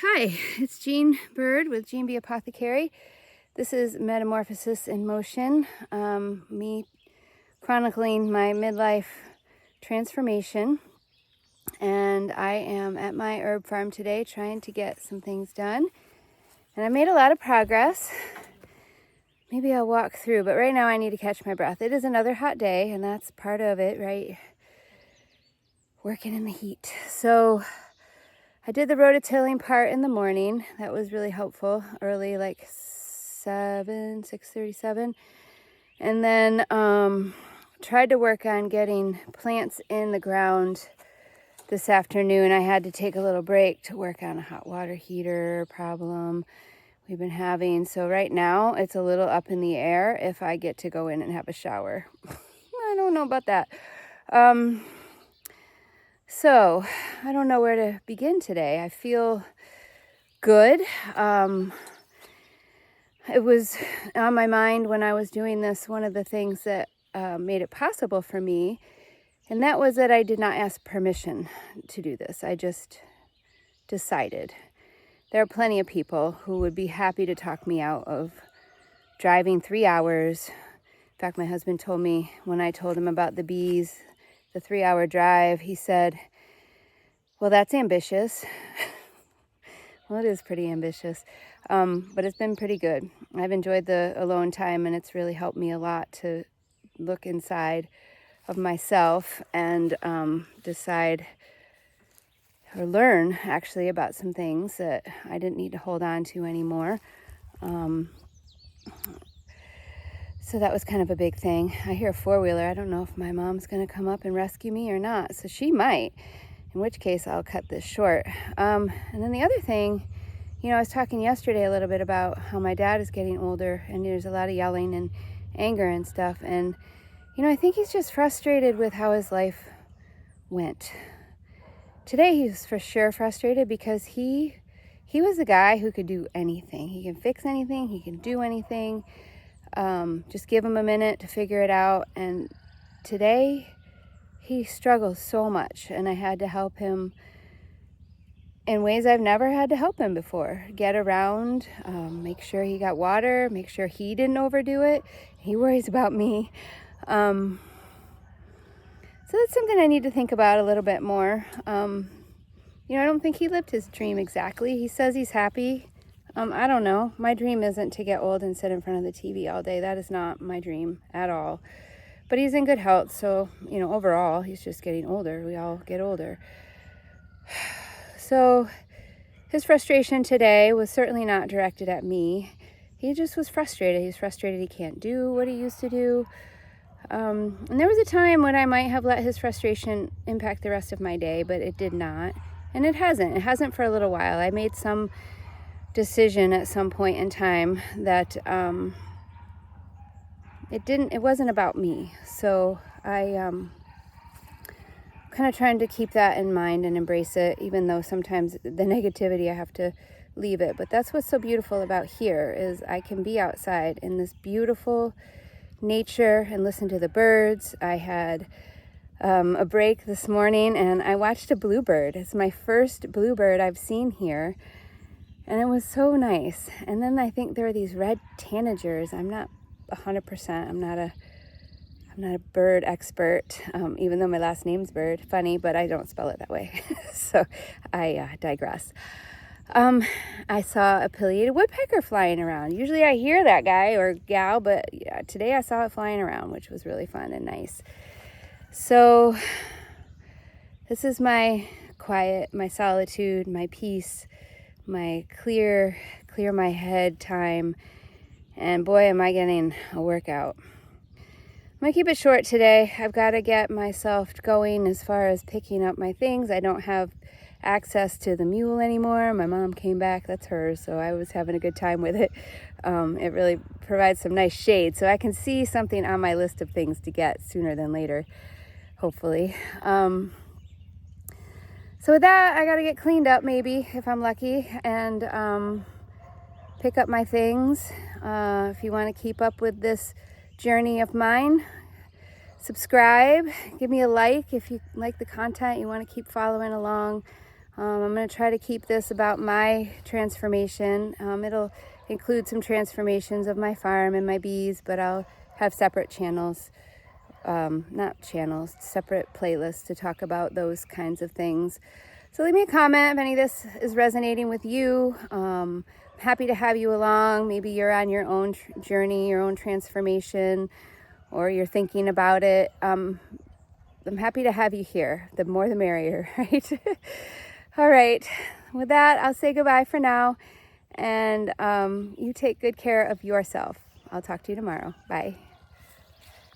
Hi, it's Jean Bird with Jean B. Apothecary. This is Metamorphosis in Motion, me chronicling my midlife transformation. And I am at my herb farm today trying to get some things done. And I made a lot of progress. Maybe I'll walk through, but right now I need to catch my breath. It is another hot day, and that's part of it, right? Working in the heat. So I did the rototilling part in the morning. That was really helpful, early, like 6:37. And then tried to work on getting plants in the ground this afternoon. I had to take a little break to work on a hot water heater problem we've been having. So right now it's a little up in the air if I get to go in and have a shower. I don't know about that. So I don't know where to begin today. I feel good. It was on my mind when I was doing this, one of the things that made it possible for me, and that was that I did not ask permission to do this. I just decided. There are plenty of people who would be happy to talk me out of driving 3 hours. In fact, my husband told me when I told him about the bees, the 3-hour drive, he said, well, that's ambitious. Well, it is pretty ambitious, but it's been pretty good. I've enjoyed the alone time, and it's really helped me a lot to look inside of myself and decide or learn, actually, about some things that I didn't need to hold on to anymore. So that was kind of a big thing. I hear a four-wheeler. I don't know if my mom's going to come up and rescue me or not, so she might, in which case I'll cut this short. And then the other thing, I was talking yesterday a little bit about how my dad is getting older and there's a lot of yelling and anger and stuff. And, I think he's just frustrated with how his life went. Today he's for sure frustrated because he was a guy who could do anything. He can fix anything. He can do anything. Just give him a minute to figure it out. And today he struggles so much, and I had to help him in ways I've never had to help him before. Get around, make sure he got water, make sure he didn't overdo it. He worries about me. So that's something I need to think about a little bit more. I don't think he lived his dream exactly. He says he's happy. I don't know. My dream isn't to get old and sit in front of the TV all day. That is not my dream at all. But he's in good health, so, overall, he's just getting older. We all get older. So his frustration today was certainly not directed at me. He just was frustrated. He's frustrated he can't do what he used to do. And there was a time when I might have let his frustration impact the rest of my day, but it did not. And it hasn't. It hasn't for a little while. I made some decision at some point in time that it wasn't about me. So I kind of trying to keep that in mind and embrace it, even though sometimes the negativity, I have to leave it. But that's what's so beautiful about here is I can be outside in this beautiful nature and listen to the birds. I had a break this morning and I watched a bluebird. It's my first bluebird I've seen here. And it was so nice. And then I think there are these red tanagers. I'm not 100%. I'm not a bird expert, even though my last name's Bird. Funny, but I don't spell it that way. So I digress. I saw a pileated woodpecker flying around. Usually I hear that guy or gal, but yeah, today I saw it flying around, which was really fun and nice. So this is my quiet, my solitude, my peace, my clear my head time, and boy, am I getting a workout. I'm gonna keep it short today. I've got to get myself going as far as picking up my things. I don't have access to the mule anymore. My mom came back, that's hers, so I was having a good time with it. It really provides some nice shade, so I can see something on my list of things to get sooner than later, hopefully. So with that, I gotta get cleaned up maybe, if I'm lucky, and pick up my things. If you want to keep up with this journey of mine, subscribe, give me a like if you like the content, you want to keep following along I'm going to try to keep this about my transformation. It'll include some transformations of my farm and my bees, but I'll have separate channels, not channels, separate playlists to talk about those kinds of things. So leave me a comment if any of this is resonating with you. Happy to have you along. Maybe you're on your own journey, your own transformation, or you're thinking about it. I'm happy to have you here. The more the merrier, right? All right. With that, I'll say goodbye for now. And you take good care of yourself. I'll talk to you tomorrow. Bye.